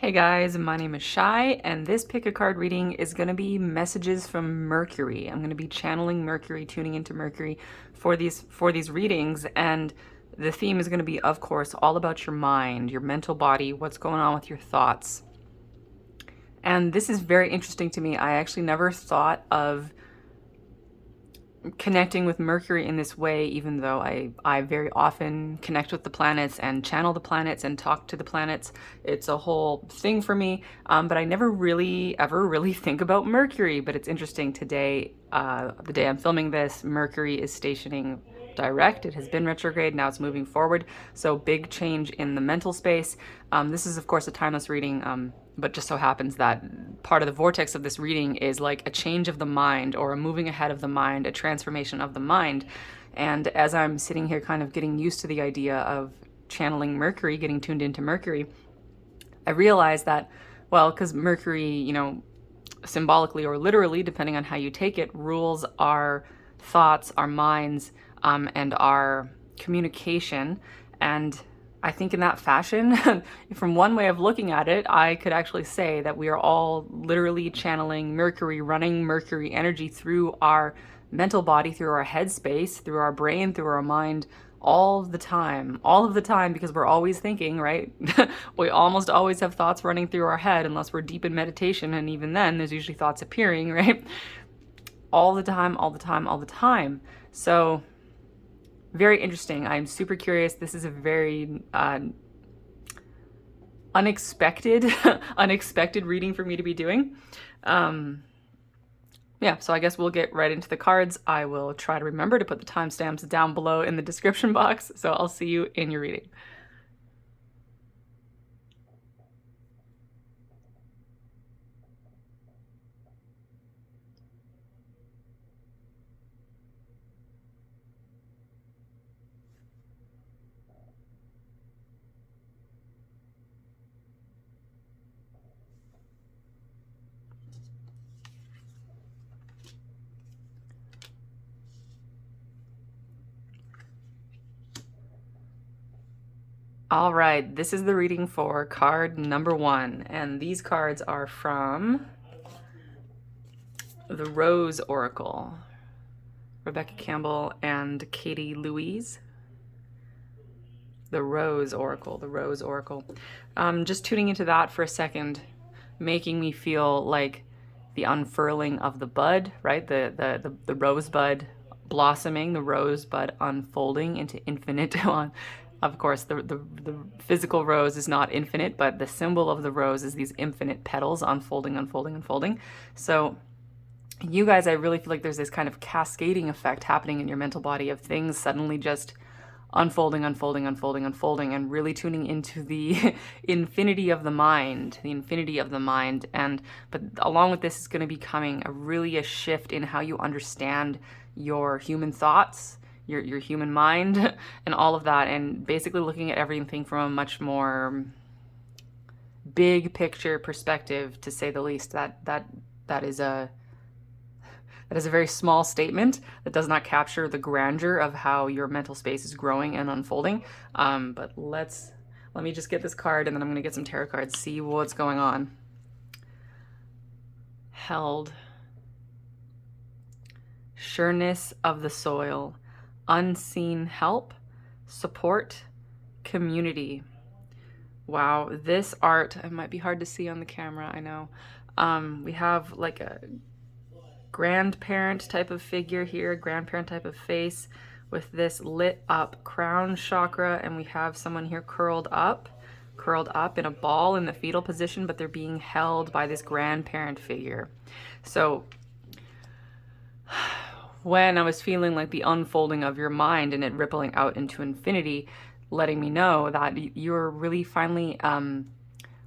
Hey guys, my name is Shai, and this pick a card reading is going to be messages from Mercury. I'm going to be channeling Mercury, tuning into Mercury for these readings, and the theme is going to be, of course, all about your mind, your mental body, what's going on with your thoughts. And this is very interesting to me. I actually never thought of connecting with Mercury in this way, even though I very often connect with the planets and channel the planets and talk to the planets. It's a whole thing for me, but I never really ever really think about Mercury. But it's interesting today, the day I'm filming this, Mercury is stationing direct. It has been retrograde, now it's moving forward. So big change in the mental space. This is of course a timeless reading, but just so happens that part of the vortex of this reading is like a change of the mind or a moving ahead of the mind, a transformation of the mind. And as I'm sitting here kind of getting used to the idea of channeling Mercury, getting tuned into Mercury, I realized that, well, because Mercury, symbolically or literally, depending on how you take it, rules our thoughts, our minds, and our communication. And I think in that fashion, from one way of looking at it, I could actually say that we are all literally channeling Mercury, running Mercury energy through our mental body, through our headspace, through our brain, through our mind, all of the time, because we're always thinking, right? We almost always have thoughts running through our head unless we're deep in meditation, and even then, there's usually thoughts appearing, right? All the time, all the time, all the time. So, very interesting. I'm super curious. This is a very unexpected unexpected reading for me to be doing. Yeah, so I guess we'll get right into the cards. I will try to remember to put the timestamps down below in the description box, so I'll see you in your reading. All right, this is the reading for card number 1, and these cards are from the Rose Oracle, Rebecca Campbell and Katie Louise. The Rose Oracle, the Rose Oracle. Just tuning into that for a second, making me feel like the unfurling of the bud, right? The rosebud blossoming, the rosebud unfolding into infinite. Of course, the physical rose is not infinite, but the symbol of the rose is these infinite petals unfolding, unfolding, unfolding. So you guys, I really feel like there's this kind of cascading effect happening in your mental body of things suddenly just unfolding, unfolding, unfolding, unfolding, and really tuning into the infinity of the mind, but along with this is going to be coming a shift in how you understand your human thoughts, your human mind, and all of that, and basically looking at everything from a much more big picture perspective, to say the least. That is a very small statement that does not capture the grandeur of how your mental space is growing and unfolding. But let me just get this card, and then I'm going to get some tarot cards, see what's going on. Held. Sureness of the soil. Unseen help. Support. Community. Wow, this art, it might be hard to see on the camera, I know. We have like a grandparent type of figure here, a grandparent type of face with this lit up crown chakra, and we have someone here curled up in a ball in the fetal position, but they're being held by this grandparent figure. So when I was feeling like the unfolding of your mind and it rippling out into infinity, letting me know that you're really finally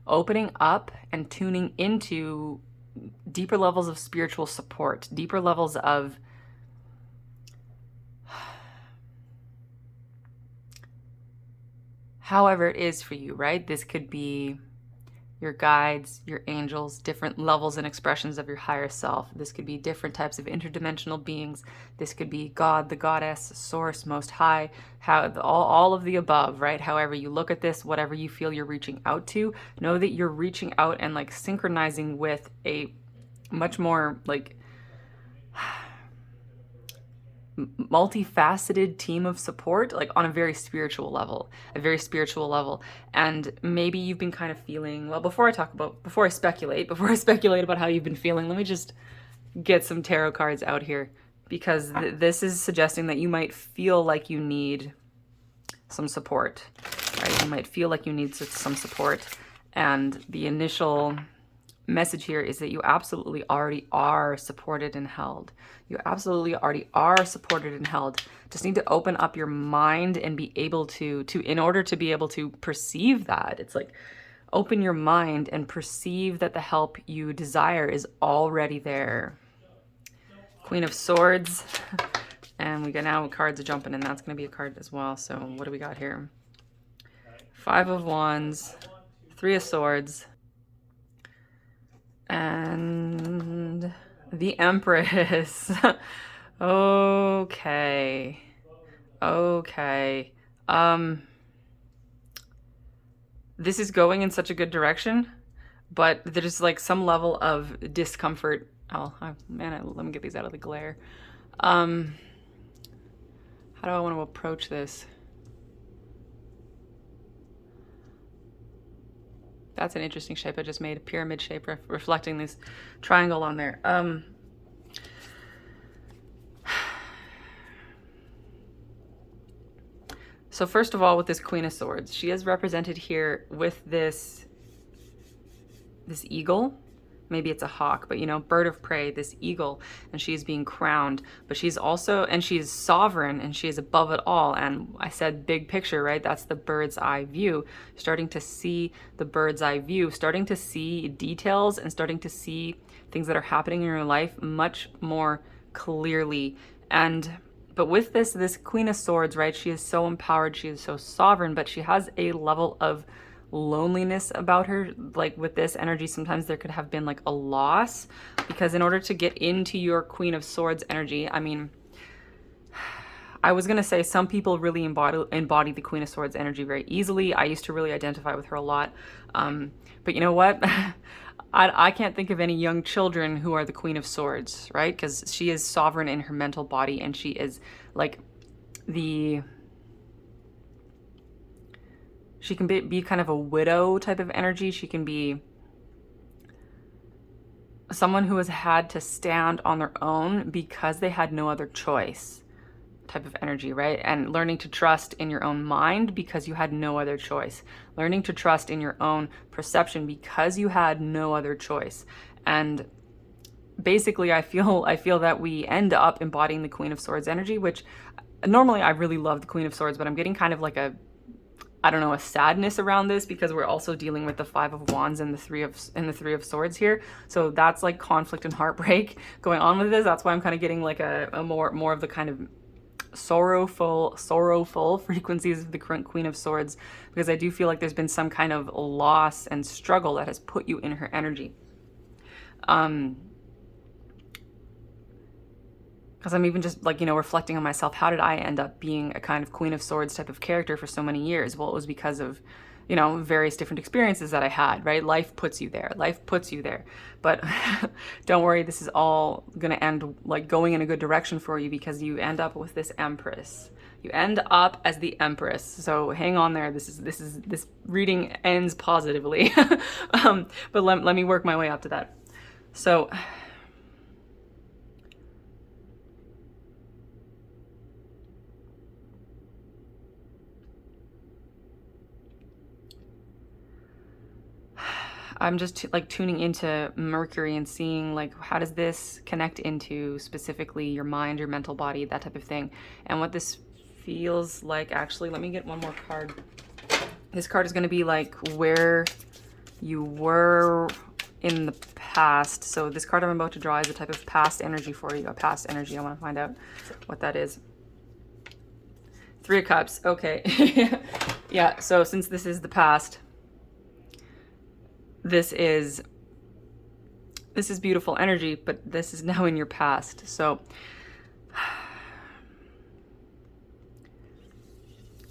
opening up and tuning into deeper levels of spiritual support, deeper levels of however it is for you, right? This could be your guides, your angels, different levels and expressions of your higher self. This could be different types of interdimensional beings. This could be God, the goddess, source, most high, all of the above, right? However you look at this, whatever you feel you're reaching out to, know that you're reaching out and like synchronizing with a much more like multifaceted team of support, like on a very spiritual level, and maybe you've been kind of feeling, well, before I speculate about how you've been feeling, let me just get some tarot cards out here, because this is suggesting that you might feel like you need some support, right? You might feel like you need some support, and the initial message here is that you absolutely already are supported and held. You absolutely already are supported and held. Just need to open up your mind and be able to in order to be able to perceive that. It's like open your mind and perceive that the help you desire is already there. Queen of Swords. And we got now cards are jumping, and that's going to be a card as well. So what do we got here? Five of Wands, Three of Swords, and the Empress. Okay. This is going in such a good direction, but there's like some level of discomfort. Let me get these out of the glare. How do I want to approach this? That's an interesting shape I just made, a pyramid shape reflecting this triangle on there. So first of all, with this Queen of Swords, she is represented here with this eagle. Maybe it's a hawk, but you know, bird of prey, this eagle, and she's being crowned, but she's also, and she's sovereign, and she is above it all. And I said big picture, right? That's the bird's eye view. Starting to see the bird's eye view, starting to see details and starting to see things that are happening in your life much more clearly. But with this Queen of Swords, right? She is so empowered, she is so sovereign, but she has a level of loneliness about her. Like with this energy, sometimes there could have been like a loss, because in order to get into your Queen of Swords energy, I mean, I was gonna say some people really embody the Queen of Swords energy very easily. I used to really identify with her a lot, but you know what? I can't think of any young children who are the Queen of Swords, right? Because she is sovereign in her mental body, and she is like she can be kind of a widow type of energy. She can be someone who has had to stand on their own because they had no other choice type of energy, right? And learning to trust in your own mind because you had no other choice. Learning to trust in your own perception because you had no other choice. And basically, I feel that we end up embodying the Queen of Swords energy, which normally I really love the Queen of Swords, but I'm getting kind of like a sadness around this because we're also dealing with the Five of Wands and the Three of Swords here. So that's like conflict and heartbreak going on with this. That's why I'm kind of getting like a more of the kind of sorrowful frequencies of the current Queen of Swords, because I do feel like there's been some kind of loss and struggle that has put you in her energy. Because I'm even just like, reflecting on myself. How did I end up being a kind of Queen of Swords type of character for so many years? Well, it was because of, various different experiences that I had, right? Life puts you there. But don't worry, this is all going to end like going in a good direction for you, because you end up with this Empress. You end up as the Empress. So hang on there. This reading ends positively. But let me work my way up to that. So I'm just like tuning into Mercury and seeing like, how does this connect into specifically your mind, your mental body, that type of thing. And what this feels like, actually, let me get one more card. This card is going to be like where you were in the past. So this card I'm about to draw is a type of past energy for you, a past energy. I want to find out what that is. Three of Cups. Okay. Yeah. So since this is the past, this is beautiful energy, but this is now in your past. So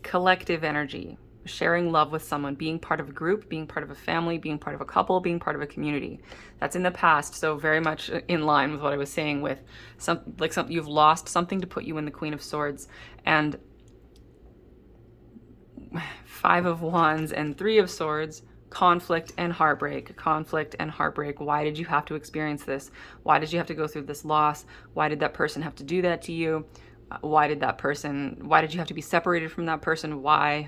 collective energy, sharing love with someone, being part of a group, being part of a family, being part of a couple, being part of a community. That's in the past, so very much in line with what I was saying with something you've lost something to put you in the Queen of Swords. And Five of Wands and Three of Swords, conflict and heartbreak, conflict and heartbreak. Why did you have to experience this? Why did you have to go through this loss? Why did that person have to do that to you? Why did you have to be separated from that person? Why?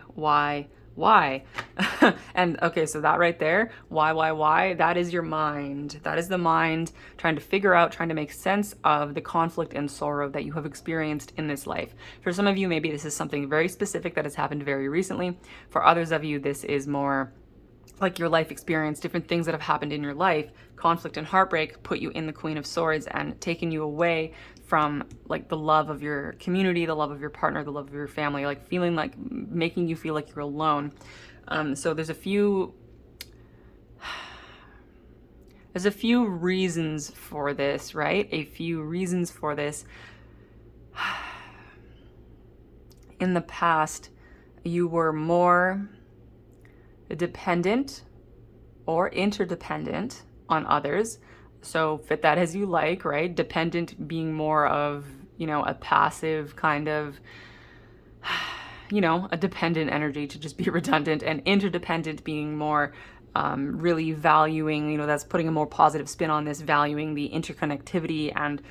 And okay, so that right there, why, that is your mind. That is the mind trying to figure out, trying to make sense of the conflict and sorrow that you have experienced in this life. For some of you, maybe this is something very specific that has happened very recently. For others of you, this is more like your life experience, different things that have happened in your life. Conflict and heartbreak put you in the Queen of Swords and taken you away from like the love of your community, the love of your partner, the love of your family, like feeling like, making you feel like you're alone. So there's a few reasons for this, right? A few reasons for this. In the past, you were more dependent or interdependent on others. So fit that as you like, right? Dependent being more of, a passive kind of, a dependent energy, to just be redundant, and interdependent being more really valuing, that's putting a more positive spin on this, valuing the interconnectivity and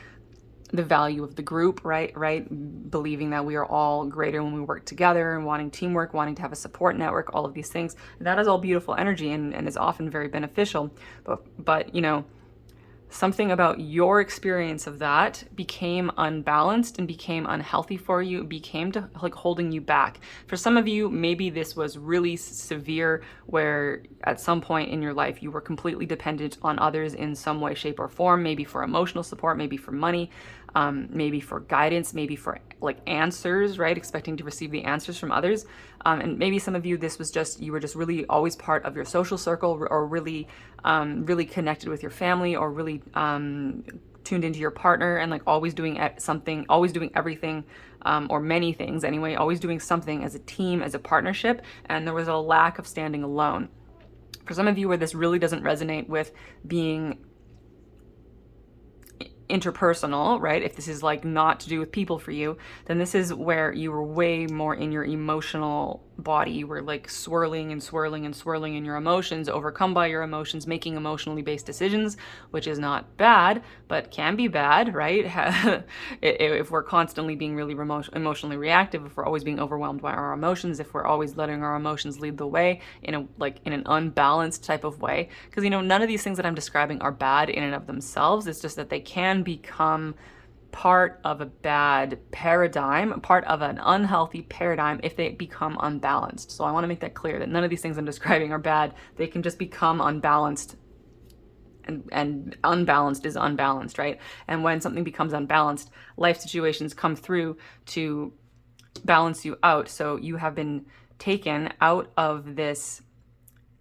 the value of the group, right? Believing that we are all greater when we work together, and wanting teamwork, wanting to have a support network, all of these things. That is all beautiful energy and is often very beneficial. But something about your experience of that became unbalanced and became unhealthy for you. It became to like holding you back. For some of you, maybe this was really severe, where at some point in your life you were completely dependent on others in some way, shape, or form, maybe for emotional support, maybe for money, maybe for guidance, maybe for like answers, right? Expecting to receive the answers from others. And maybe some of you, this was just, you were just really always part of your social circle, or really, really connected with your family, or really tuned into your partner, and like always doing something, always doing everything, or many things anyway, always doing something as a team, as a partnership. And there was a lack of standing alone. For some of you, where this really doesn't resonate with being interpersonal, right? If this is like not to do with people for you, then this is where you were way more in your emotional body. You were like swirling and swirling and swirling in your emotions, overcome by your emotions, making emotionally based decisions, which is not bad, but can be bad, right? If we're constantly being really emotionally reactive, if we're always being overwhelmed by our emotions, if we're always letting our emotions lead the way in an unbalanced type of way. Because none of these things that I'm describing are bad in and of themselves. It's just that they can become part of a bad paradigm, part of an unhealthy paradigm, if they become unbalanced. So I want to make that clear, that none of these things I'm describing are bad. They can just become unbalanced, and unbalanced is unbalanced, right? And when something becomes unbalanced, life situations come through to balance you out. So you have been taken out of this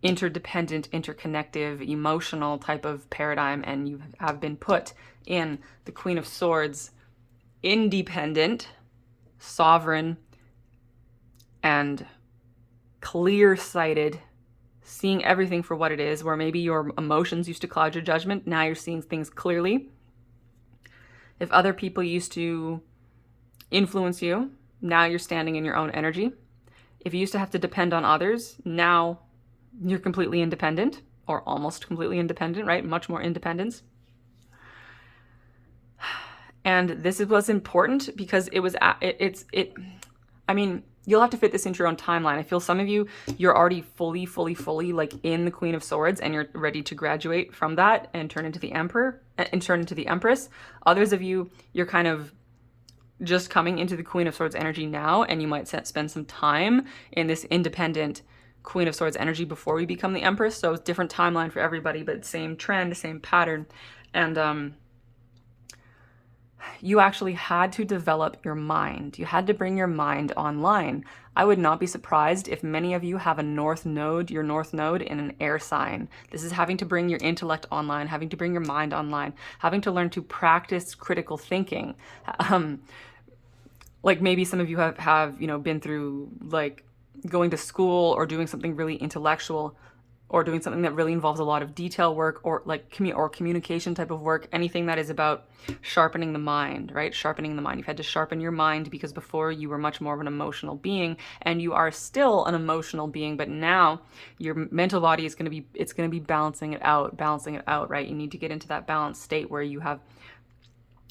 interdependent, interconnective, emotional type of paradigm, and you have been put in the Queen of Swords, independent, sovereign, and clear-sighted, seeing everything for what it is, where maybe your emotions used to cloud your judgment. Now you're seeing things clearly. If other people used to influence you, now you're standing in your own energy. If you used to have to depend on others, now you're completely independent, or almost completely independent, right? Much more independence. And this was important because you'll have to fit this into your own timeline. I feel some of you, you're already fully like in the Queen of Swords, and you're ready to graduate from that and turn into the Empress. Others of you, you're kind of just coming into the Queen of Swords energy now, and you might spend some time in this independent Queen of Swords energy before we become the Empress. So it's different timeline for everybody, but same trend, same pattern. And you actually had to develop your mind. You had to bring your mind online. I would not be surprised if many of you have a north node, your north node in an air sign. This is having to bring your intellect online, having to bring your mind online, having to learn to practice critical thinking. Like maybe some of you have been through like going to school or doing something really intellectual, or doing something that really involves a lot of detail work, or like communication type of work, anything that is about sharpening the mind, right? Sharpening the mind. You've had to sharpen your mind because before you were much more of an emotional being, and you are still an emotional being, but now your mental body is going to be balancing it out, right? You need to get into that balanced state where you have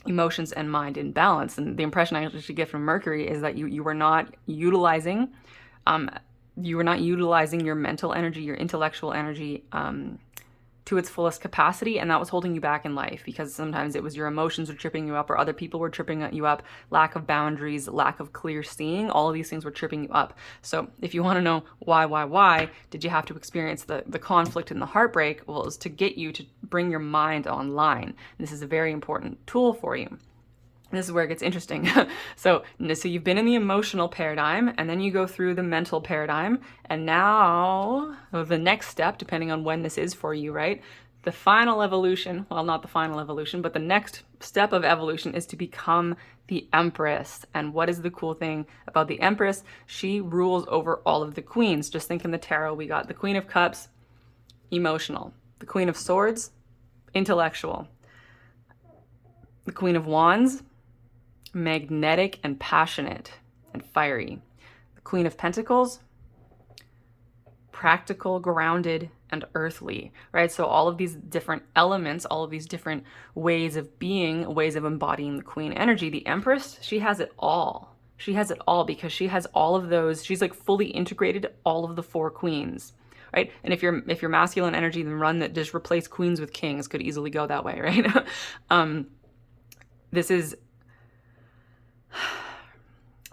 emotions and mind in balance. And the impression I actually get from Mercury is that you were not utilizing your mental energy, your intellectual energy to its fullest capacity, and that was holding you back in life, because sometimes it was your emotions were tripping you up, or other people were tripping you up, lack of boundaries, lack of clear seeing, all of these things were tripping you up. So if you want to know why did you have to experience the conflict and the heartbreak? Well, it was to get you to bring your mind online. This is a very important tool for you. This is where it gets interesting. So you've been in the emotional paradigm, and then you go through the mental paradigm, and now the next step, depending on when this is for you, right? The final evolution, well, not the final evolution, but the next step of evolution is to become the Empress. And what is the cool thing about the Empress? She rules over all of the queens. Just think in the tarot, we got the Queen of Cups, emotional. The Queen of Swords, intellectual. The Queen of Wands, magnetic and passionate and fiery. The Queen of Pentacles, practical, grounded, and earthly, right? So all of these different elements, all of these different ways of being, ways of embodying the Queen energy. The Empress, she has it all. She has it all because she has all of those. She's like fully integrated all of the four queens, right? And if you're masculine energy, then run that just replace queens with kings, could easily go that way, right? This is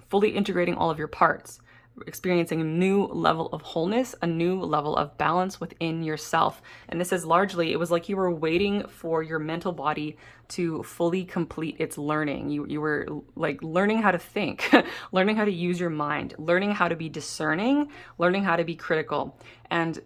fully integrating all of your parts, experiencing a new level of wholeness, a new level of balance within yourself. And this is largely, it was like you were waiting for your mental body to fully complete its learning. You were like learning how to think, learning how to use your mind, learning how to be discerning, learning how to be critical. And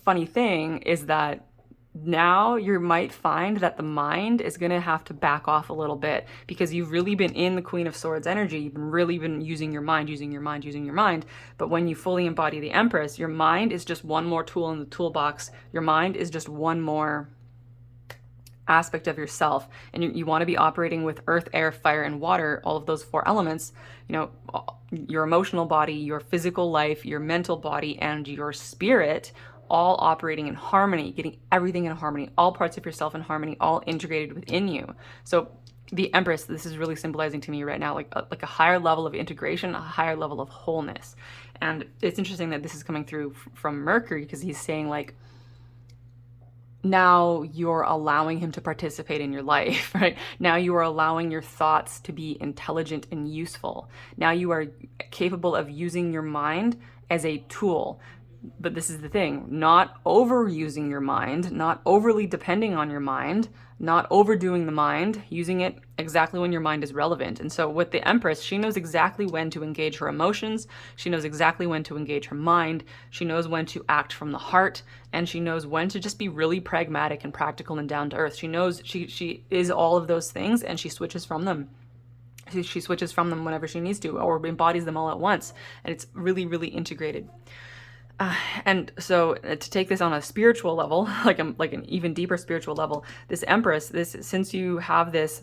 funny thing is that now you might find that the mind is going to have to back off a little bit, because you've really been in the Queen of Swords energy. You've really been using your mind. But when you fully embody the Empress, your mind is just one more tool in the toolbox. Your mind is just one more aspect of yourself. And you want to be operating with earth, air, fire, and water, all of those four elements, your emotional body, your physical life, your mental body, and your spirit, all operating in harmony, getting everything in harmony, all parts of yourself in harmony, all integrated within you. So the Empress, this is really symbolizing to me right now, like a higher level of integration, a higher level of wholeness. And it's interesting that this is coming through from Mercury, because he's saying like, now you're allowing him to participate in your life, right? Now you are allowing your thoughts to be intelligent and useful. Now you are capable of using your mind as a tool. But this is the thing, not overusing your mind, not overly depending on your mind, not overdoing the mind, using it exactly when your mind is relevant. And so with the Empress, she knows exactly when to engage her emotions. She knows exactly when to engage her mind. She knows when to act from the heart, and she knows when to just be really pragmatic and practical and down to earth. She knows she is all of those things, and she switches from them. She switches from them whenever she needs to, or embodies them all at once. And it's really, really integrated. And so to take this on a spiritual level, like an even deeper spiritual level, this Empress, since you have this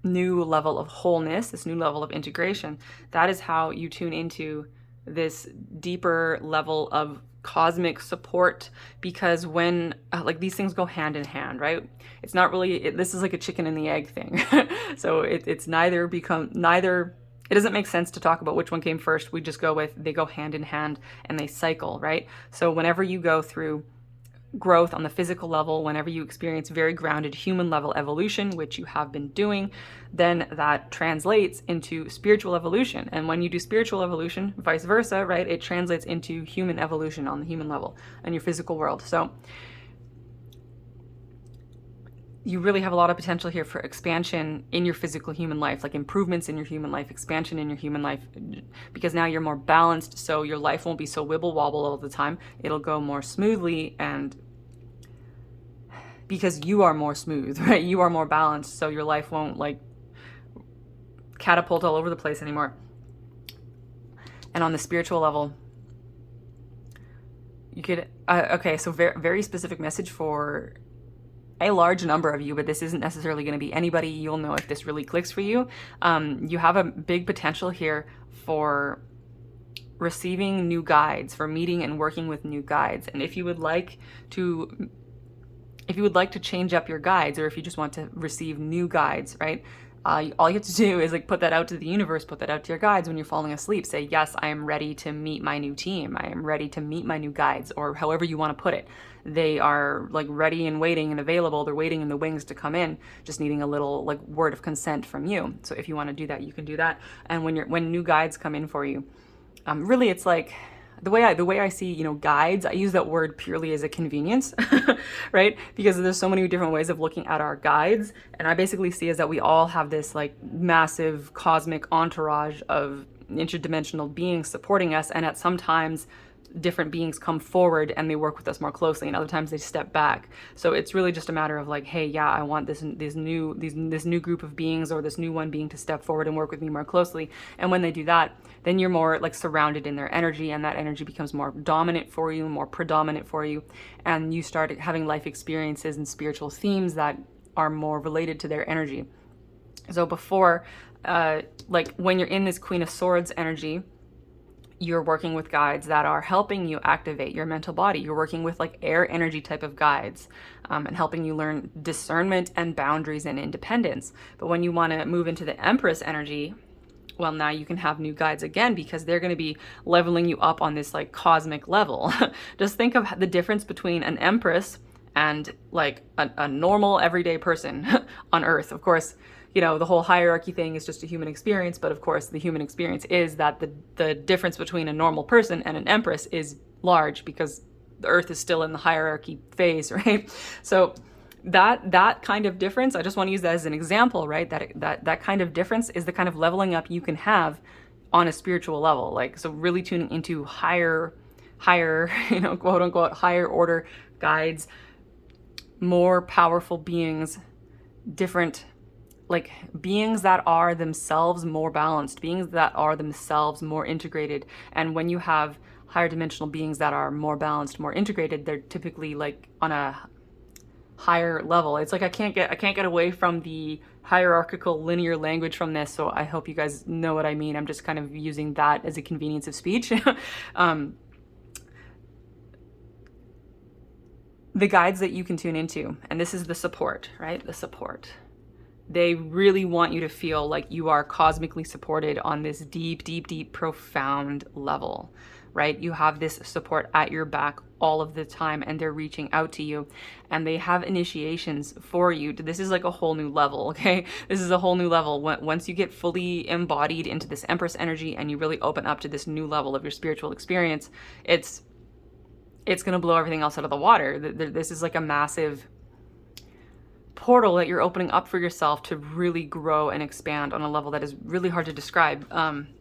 new level of wholeness, this new level of integration, that is how you tune into this deeper level of cosmic support. Because when like these things go hand in hand, right? It's not really, this is like a chicken and the egg thing. So it's neither. It doesn't make sense to talk about which one came first. We just go with they go hand in hand and they cycle, right? So whenever you go through growth on the physical level, whenever you experience very grounded human level evolution, which you have been doing, then that translates into spiritual evolution. And when you do spiritual evolution, vice versa, right? It translates into human evolution on the human level and your physical world. So you really have a lot of potential here for expansion in your physical human life, like improvements in your human life, expansion in your human life, because now you're more balanced, so your life won't be so wibble wobble all the time. It'll go more smoothly, and because you are more smooth, right? You are more balanced, so your life won't like catapult all over the place anymore. And on the spiritual level, you could, okay, so very, very specific message for a large number of you, but this isn't necessarily going to be anybody. You'll know if this really clicks for you. You have a big potential here for receiving new guides, for meeting and working with new guides. And if you would like to change up your guides, or if you just want to receive new guides, right? All you have to do is like put that out to the universe, put that out to your guides when you're falling asleep. Say, yes, I am ready to meet my new team. I am ready to meet my new guides, or however you want to put it. They are like ready and waiting and available. They're waiting in the wings to come in, just needing a little like word of consent from you. So if you want to do that, you can do that. And when new guides come in for you, really it's like, the way I see, guides, I use that word purely as a convenience, right? Because there's so many different ways of looking at our guides. And I basically see is that we all have this like massive cosmic entourage of interdimensional beings supporting us. And at sometimes different beings come forward and they work with us more closely, and other times they step back. So it's really just a matter of like, hey, yeah, I want this new group of beings, or this new one being to step forward and work with me more closely. And when they do that, then you're more like surrounded in their energy, and that energy becomes more dominant for you, more predominant for you, and you start having life experiences and spiritual themes that are more related to their energy. So before, like when you're in this Queen of Swords energy, you're working with guides that are helping you activate your mental body. You're working with like air energy type of guides, and helping you learn discernment and boundaries and independence. But when you want to move into the Empress energy, well, now you can have new guides again, because they're going to be leveling you up on this like cosmic level. Just think of the difference between an Empress and like a normal everyday person on Earth. Of course, the whole hierarchy thing is just a human experience, but of course the human experience is that the difference between a normal person and an Empress is large, because the Earth is still in the hierarchy phase, right? So that kind of difference, I just want to use that as an example, right? That kind of difference is the kind of leveling up you can have on a spiritual level. Like, so really tuning into higher, quote unquote, higher order guides, more powerful beings, different like beings that are themselves more balanced, beings that are themselves more integrated. And when you have higher dimensional beings that are more balanced, more integrated, they're typically like on a higher level. It's like I can't get away from the hierarchical linear language from this, so I hope you guys know what I mean. I'm just kind of using that as a convenience of speech. The guides that you can tune into, and this is the support, right? The support. They really want you to feel like you are cosmically supported on this deep, deep, deep, profound level, right? You have this support at your back all of the time, and they're reaching out to you, and they have initiations for you. This is like a whole new level, okay? This is a whole new level. Once you get fully embodied into this Empress energy and you really open up to this new level of your spiritual experience, it's going to blow everything else out of the water. This is like a massive portal that you're opening up for yourself to really grow and expand on a level that is really hard to describe.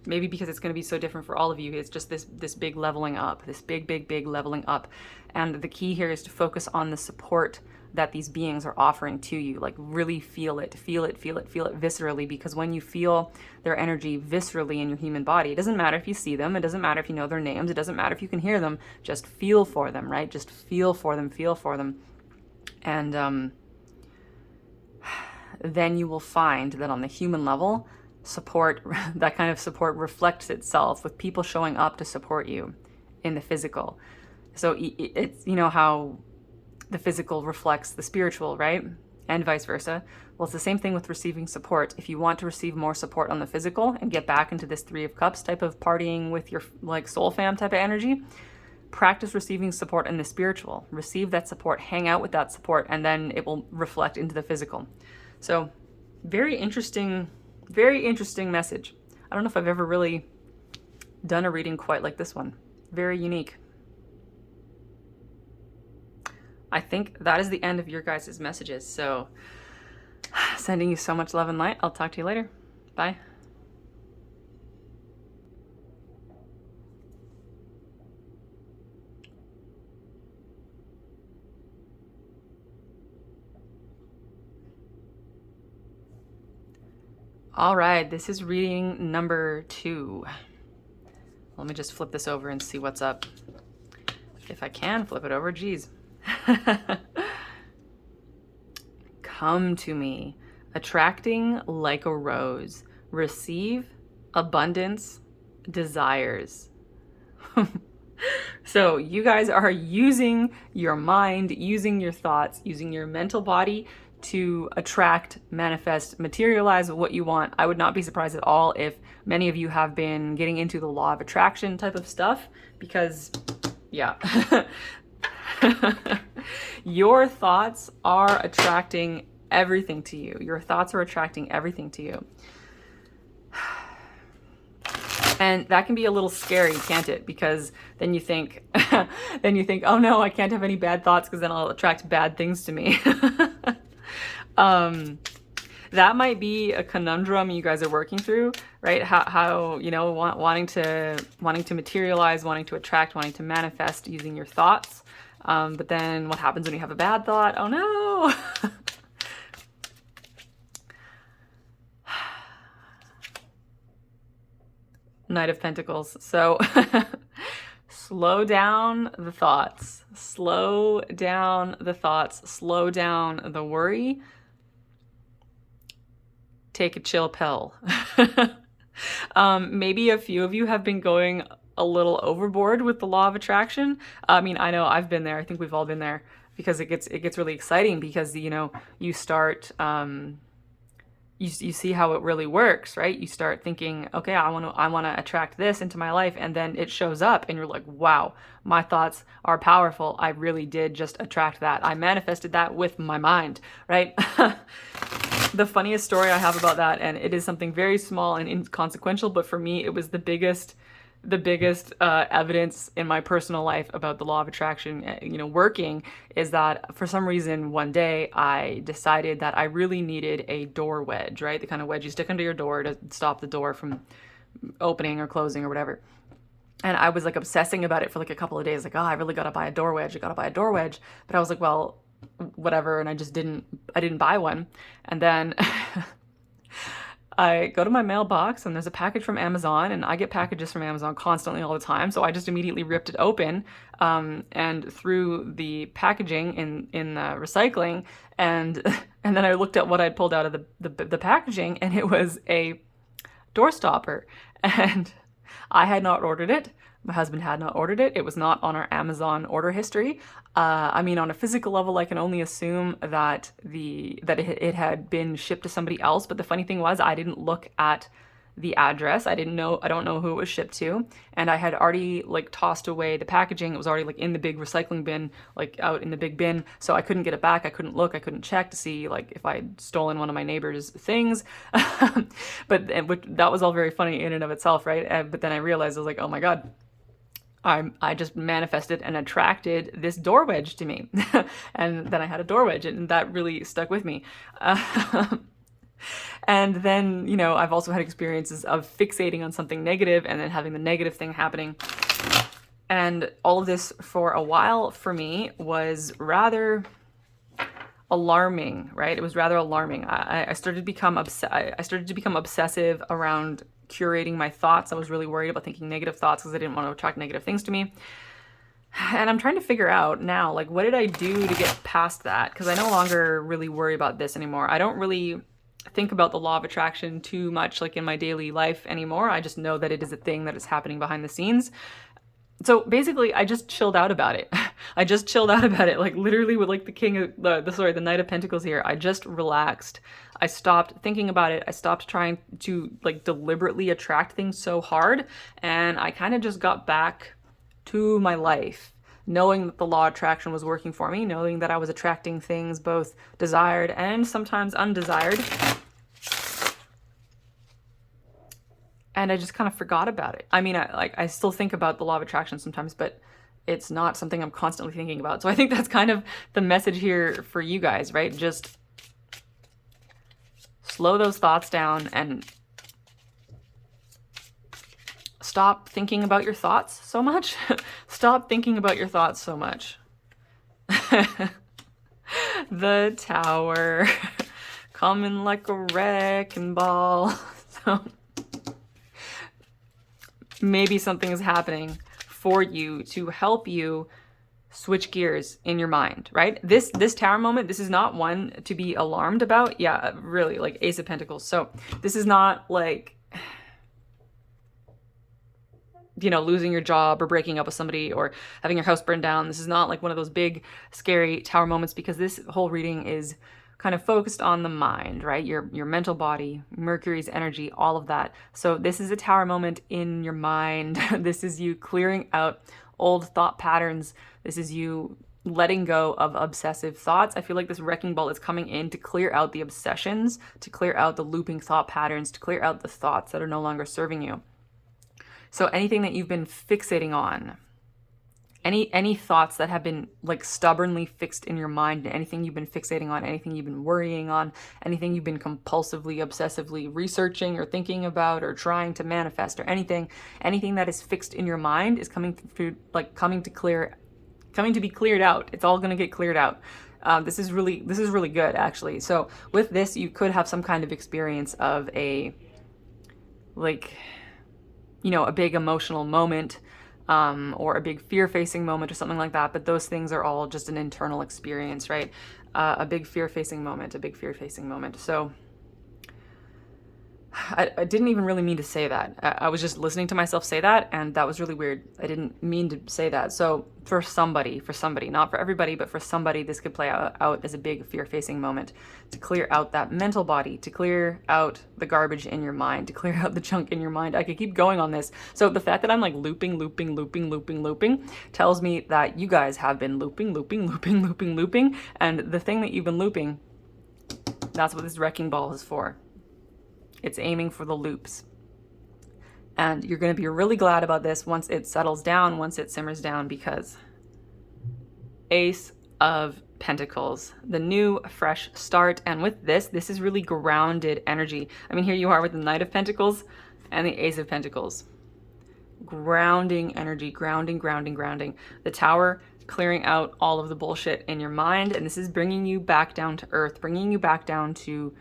Maybe because it's going to be so different for all of you. It's just this big leveling up, this big leveling up. And the key here is to focus on the support that these beings are offering to you. Like really feel it viscerally, because when you feel their energy viscerally in your human body, it doesn't matter if you see them, it doesn't matter if you know their names, it doesn't matter if you can hear them, just feel for them, right? Just feel for them. And then you will find that on the human level, that kind of support reflects itself with people showing up to support you in the physical. So it's, how the physical reflects the spiritual, right? And vice versa. Well, it's the same thing with receiving support. If you want to receive more support on the physical and get back into this Three of Cups type of partying with your like soul fam type of energy, practice receiving support in the spiritual. Receive that support, hang out with that support, and then it will reflect into the physical. So very interesting message. I don't know if I've ever really done a reading quite like this one. Very unique. I think that is the end of your guys' messages. So sending you so much love and light. I'll talk to you later. Bye. All right, this is reading number 2. Let me just flip this over and see what's up. If I can flip it over, geez. Come to me, attracting like a rose. Receive abundance, desires. So you guys are using your mind, using your thoughts, using your mental body to attract, manifest, materialize what you want. I would not be surprised at all if many of you have been getting into the law of attraction type of stuff, because yeah. Your thoughts are attracting everything to you. Your thoughts are attracting everything to you. And that can be a little scary, can't it? Because then you think, oh no, I can't have any bad thoughts because then I'll attract bad things to me. That might be a conundrum you guys are working through, right? How you know, wanting to materialize, wanting to attract, wanting to manifest using your thoughts. But then what happens when you have a bad thought? Oh no. Knight of Pentacles. So slow down the thoughts. Slow down the thoughts. Slow down the worry. Take a chill pill. Maybe a few of you have been going a little overboard with the law of attraction. I mean, I know I've been there. I think we've all been there, because it gets really exciting, because you know, you start you see how it really works, right? You start thinking, okay, I want to attract this into my life, and then it shows up and you're like, wow, my thoughts are powerful. I really did just attract that. I manifested that with my mind, right? The funniest story I have about that, and it is something very small and inconsequential, but for me, it was the biggest evidence in my personal life about the law of attraction, you know, working, is that for some reason one day I decided that I really needed a door wedge, right? The kind of wedge you stick under your door to stop the door from opening or closing or whatever. And I was like obsessing about it for like a couple of days, like, oh, I really got to buy a door wedge. I got to buy a door wedge. But I was like, well, whatever. And I didn't buy one. And then I go to my mailbox and there's a package from Amazon, and I get packages from Amazon constantly all the time. So I just immediately ripped it open and threw the packaging in the recycling. And then I looked at what I'd pulled out of the packaging, and it was a door stopper. And I had not ordered it. My husband had not ordered it. It was not on our Amazon order history. I mean, on a physical level, I can only assume that it had been shipped to somebody else. But the funny thing was, I didn't look at the address. I don't know who it was shipped to. And I had already like tossed away the packaging. It was already like in the big recycling bin, like out in the big bin. So I couldn't get it back. I couldn't look. I couldn't check to see like if I'd stolen one of my neighbor's things. But that was all very funny in and of itself, right? But then I realized, I was like, oh my God, I just manifested and attracted this door wedge to me. And then I had a door wedge, and that really stuck with me. And then, you know, I've also had experiences of fixating on something negative and then having the negative thing happening. And all of this for a while for me was rather alarming, right? It was rather alarming. I started to become obsessive around curating my thoughts. I was really worried about thinking negative thoughts because I didn't want to attract negative things to me. And I'm trying to figure out now, like, what did I do to get past that? Because I no longer really worry about this anymore. I don't really think about the law of attraction too much, like in my daily life anymore. I just know that it is a thing that is happening behind the scenes. So basically, I just chilled out about it. I just chilled out about it, like literally with like the Knight of Pentacles here. I just relaxed. I stopped thinking about it. I stopped trying to like deliberately attract things so hard. And I kind of just got back to my life, knowing that the law of attraction was working for me, knowing that I was attracting things both desired and sometimes undesired. And I just kind of forgot about it. I mean, I still think about the law of attraction sometimes, but it's not something I'm constantly thinking about. So I think that's kind of the message here for you guys, right? Just slow those thoughts down and stop thinking about your thoughts so much. Stop thinking about your thoughts so much. The Tower. Coming like a wrecking ball. So maybe something is happening for you to help you switch gears in your mind, right? This Tower moment, this is not one to be alarmed about. Yeah, really, like Ace of Pentacles. So this is not like, you know, losing your job or breaking up with somebody or having your house burned down. This is not like one of those big, scary Tower moments, because this whole reading is kind of focused on the mind, right? Your mental body, Mercury's energy, all of that. So this is a Tower moment in your mind. This is you clearing out old thought patterns. This is you letting go of obsessive thoughts. I feel like this wrecking ball is coming in to clear out the obsessions, to clear out the looping thought patterns, to clear out the thoughts that are no longer serving you. So anything that you've been fixating on, any thoughts that have been like stubbornly fixed in your mind, anything you've been fixating on, anything you've been worrying on, anything you've been compulsively, obsessively researching or thinking about or trying to manifest, or anything that is fixed in your mind is coming through, like coming to be cleared out. It's all going to get cleared out. This is really good, actually. So with this, you could have some kind of experience of a, like, you know, a big emotional moment, or a big fear-facing moment or something like that. But those things are all just an internal experience, right? A big fear-facing moment. So I didn't even really mean to say that. I was just listening to myself say that, and that was really weird. I didn't mean to say that. So for somebody, not for everybody, but for somebody, this could play out as a big fear-facing moment to clear out that mental body, to clear out the garbage in your mind, to clear out the junk in your mind. I could keep going on this. So the fact that I'm like looping tells me that you guys have been looping. And the thing that you've been looping, that's what this wrecking ball is for. It's aiming for the loops. And you're going to be really glad about this once it settles down, once it simmers down, because Ace of Pentacles, the new fresh start. And with this is really grounded energy. I mean, here you are with the Knight of Pentacles and the Ace of Pentacles. Grounding energy, grounding. The Tower, clearing out all of the bullshit in your mind. And this is bringing you back down to earth, bringing you back down to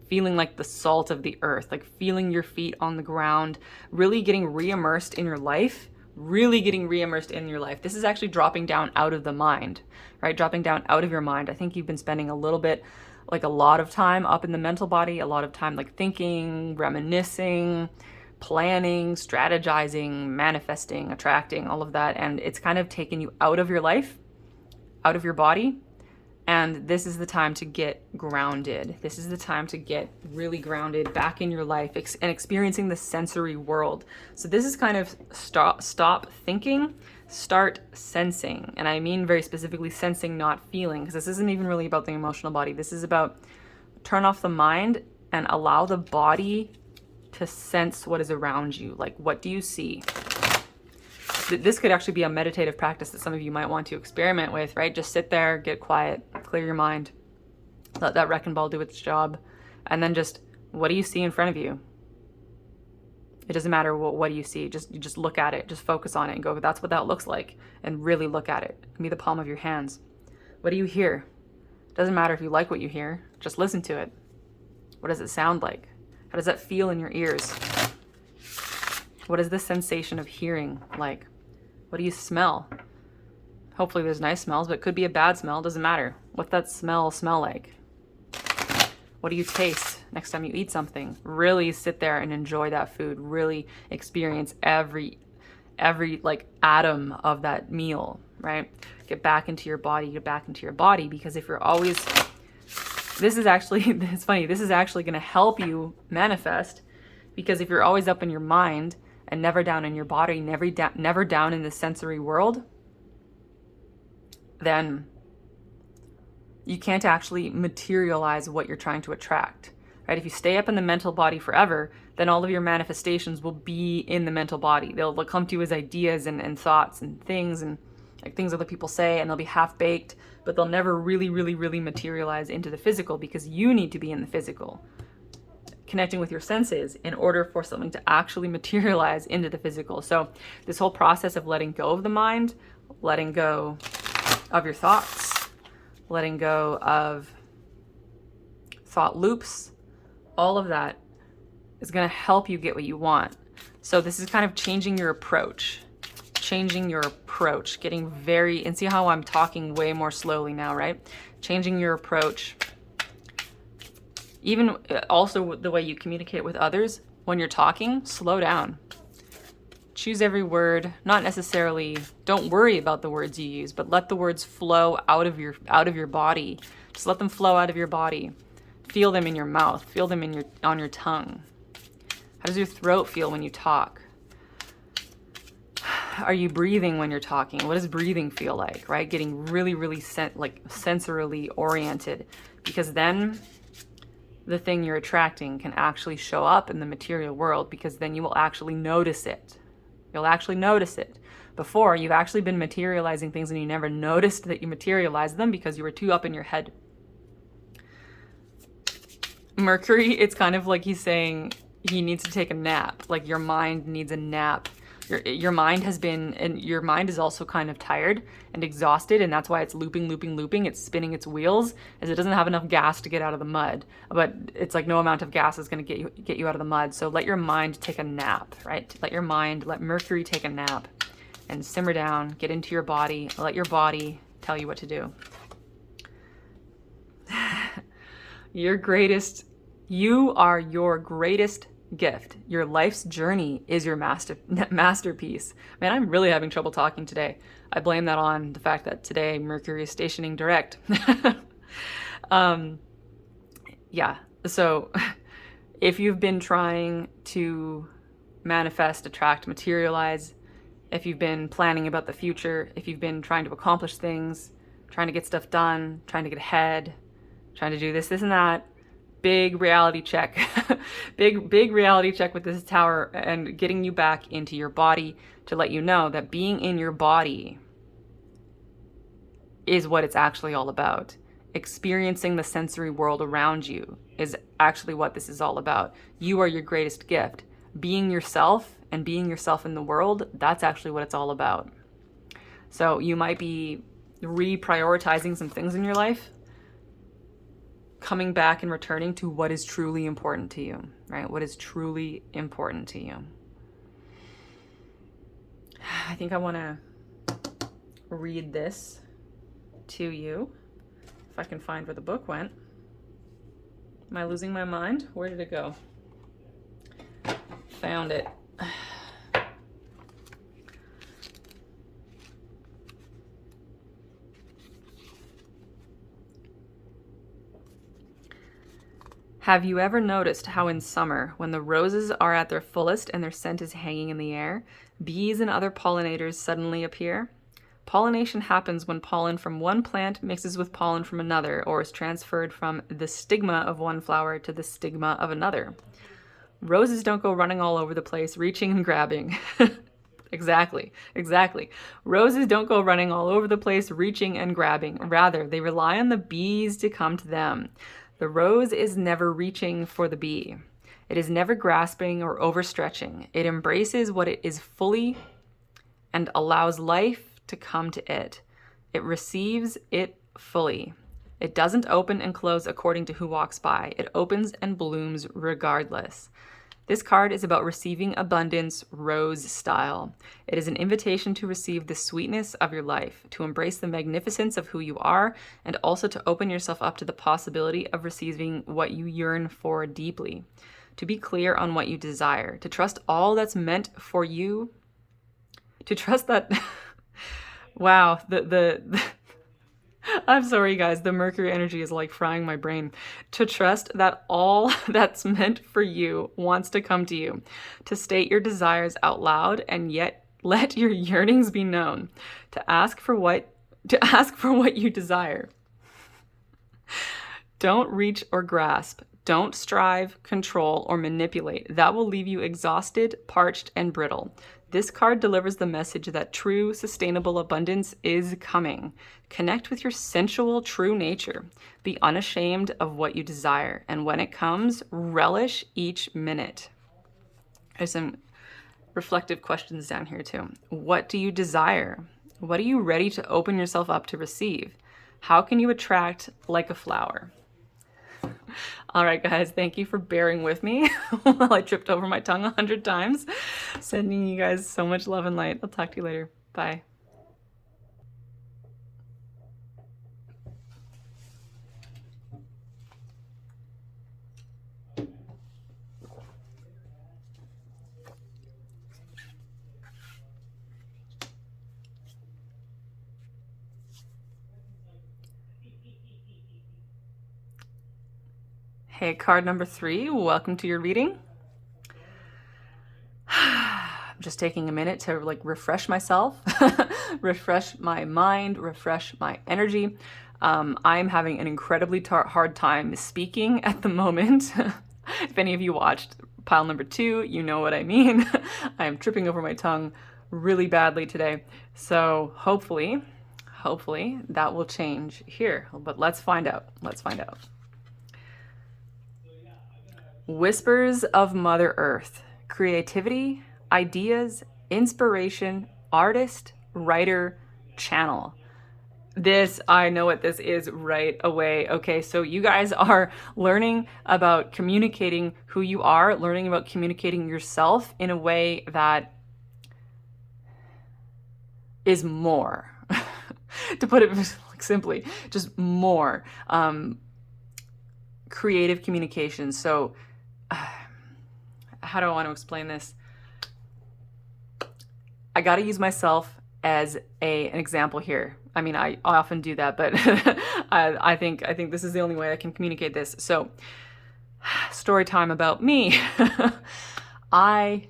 feeling like the salt of the earth, like feeling your feet on the ground, really getting re-immersed in your life, This is actually dropping down out of the mind, right? Dropping down out of your mind. I think you've been spending a lot of time up in the mental body, a lot of time like thinking, reminiscing, planning, strategizing, manifesting, attracting, all of that. And it's kind of taken you out of your life, out of your body. And this is the time to get grounded. This is the time to get really grounded back in your life and experiencing the sensory world. So this is kind of stop thinking, start sensing. And I mean very specifically sensing, not feeling, because this isn't even really about the emotional body. This is about turn off the mind and allow the body to sense what is around you. Like, what do you see? This could actually be a meditative practice that some of you might want to experiment with, right? Just sit there, get quiet, clear your mind, let that wrecking ball do its job, and then just, what do you see in front of you? It doesn't matter what do you see, just look at it, just focus on it and go, that's what that looks like, and really look at it. It can be the palm of your hands. What do you hear? Doesn't matter if you like what you hear, just listen to it. What does it sound like? How does that feel in your ears? What is the sensation of hearing like? What do you smell? Hopefully there's nice smells, but it could be a bad smell. Doesn't matter. What's that smell like? What do you taste next time you eat something? Really sit there and enjoy that food. Really experience every like atom of that meal, right? Get back into your body, because if you're always, it's funny, this is actually going to help you manifest, because if you're always up in your mind and never down in your body, never down in the sensory world, then you can't actually materialize what you're trying to attract. right? If you stay up in the mental body forever, then all of your manifestations will be in the mental body. They'll come to you as ideas and thoughts and things, and like things other people say, and they'll be half-baked, but they'll never really, really, really materialize into the physical, because you need to be in the physical, connecting with your senses in order for something to actually materialize into the physical. So this whole process of letting go of the mind, letting go of your thoughts, letting go of thought loops, all of that is going to help you get what you want. So this is kind of changing your approach, getting very, and see how I'm talking way more slowly now, right? Changing your approach. Even also the way you communicate with others. When you're talking, slow down. Choose every word, not necessarily, don't worry about the words you use, but let the words flow out of your body. Just let them flow out of your body. Feel them in your mouth, feel them on your tongue. How does your throat feel when you talk? Are you breathing when you're talking? What does breathing feel like, right? Getting really, really sensorily oriented, because then the thing you're attracting can actually show up in the material world, because then you will actually notice it. You'll actually notice it. Before, you've actually been materializing things and you never noticed that you materialized them because you were too up in your head. Mercury, it's kind of like he's saying he needs to take a nap. Like your mind needs a nap. Your mind has been, and your mind is also kind of tired and exhausted, and that's why it's looping. It's spinning its wheels, as it doesn't have enough gas to get out of the mud. But it's like no amount of gas is going to get you out of the mud. So let your mind take a nap, right? Let Mercury take a nap and simmer down, get into your body, let your body tell you what to do. You are your greatest gift. Your life's journey is your masterpiece. Man, I'm really having trouble talking today. I blame that on the fact that today Mercury is stationing direct. Yeah, so if you've been trying to manifest, attract, materialize, if you've been planning about the future, if you've been trying to accomplish things, trying to get stuff done, trying to get ahead, trying to do this and that, big reality check. big reality check with this tower, and getting you back into your body to let you know that being in your body is what it's actually all about. Experiencing the sensory world around you is actually what this is all about. You are your greatest gift. Being yourself and being yourself in the world, that's actually what it's all about. So you might be reprioritizing some things in your life, coming back and returning to what is truly important to you, right? What is truly important to you. I think I want to read this to you. If I can find where the book went. Am I losing my mind? Where did it go? Found it. Have you ever noticed how in summer, when the roses are at their fullest and their scent is hanging in the air, bees and other pollinators suddenly appear? Pollination happens when pollen from one plant mixes with pollen from another, or is transferred from the stigma of one flower to the stigma of another. Roses don't go running all over the place, reaching and grabbing. Exactly. Roses don't go running all over the place, reaching and grabbing. Rather, they rely on the bees to come to them. The rose is never reaching for the bee. It is never grasping or overstretching. It embraces what it is fully and allows life to come to it. It receives it fully. It doesn't open and close according to who walks by. It opens and blooms regardless. This card is about receiving abundance, rose style. It is an invitation to receive the sweetness of your life, to embrace the magnificence of who you are, and also to open yourself up to the possibility of receiving what you yearn for deeply. To be clear on what you desire, to trust all that's meant for you, to trust that... Wow, I'm sorry, guys. The Mercury energy is like frying my brain. To trust that all that's meant for you wants to come to you. To state your desires out loud and yet let your yearnings be known. To ask for what you desire. Don't reach or grasp. Don't strive, control, or manipulate. That will leave you exhausted, parched, and brittle. This card delivers the message that true, sustainable abundance is coming. Connect with your sensual, true nature. Be unashamed of what you desire. And when it comes, relish each minute. There's some reflective questions down here too. What do you desire? What are you ready to open yourself up to receive? How can you attract like a flower? All right, guys, thank you for bearing with me while I tripped over my tongue 100 times. Sending you guys so much love and light. I'll talk to you later. Bye. Hey, card number 3, welcome to your reading. I'm just taking a minute to refresh myself, refresh my mind, refresh my energy. I'm having an incredibly hard time speaking at the moment. If any of you watched pile number 2, you know what I mean. I am tripping over my tongue really badly today. So hopefully that will change here. But let's find out. Whispers of Mother Earth. Creativity, ideas, inspiration, artist, writer, channel. This, I know what this is right away. Okay, so you guys are learning about communicating who you are, learning about communicating yourself in a way that is more. To put it simply, just more. Creative communication. So how do I want to explain this? I got to use myself as an example here. I mean, I often do that, but I think this is the only way I can communicate this. So, story time about me. I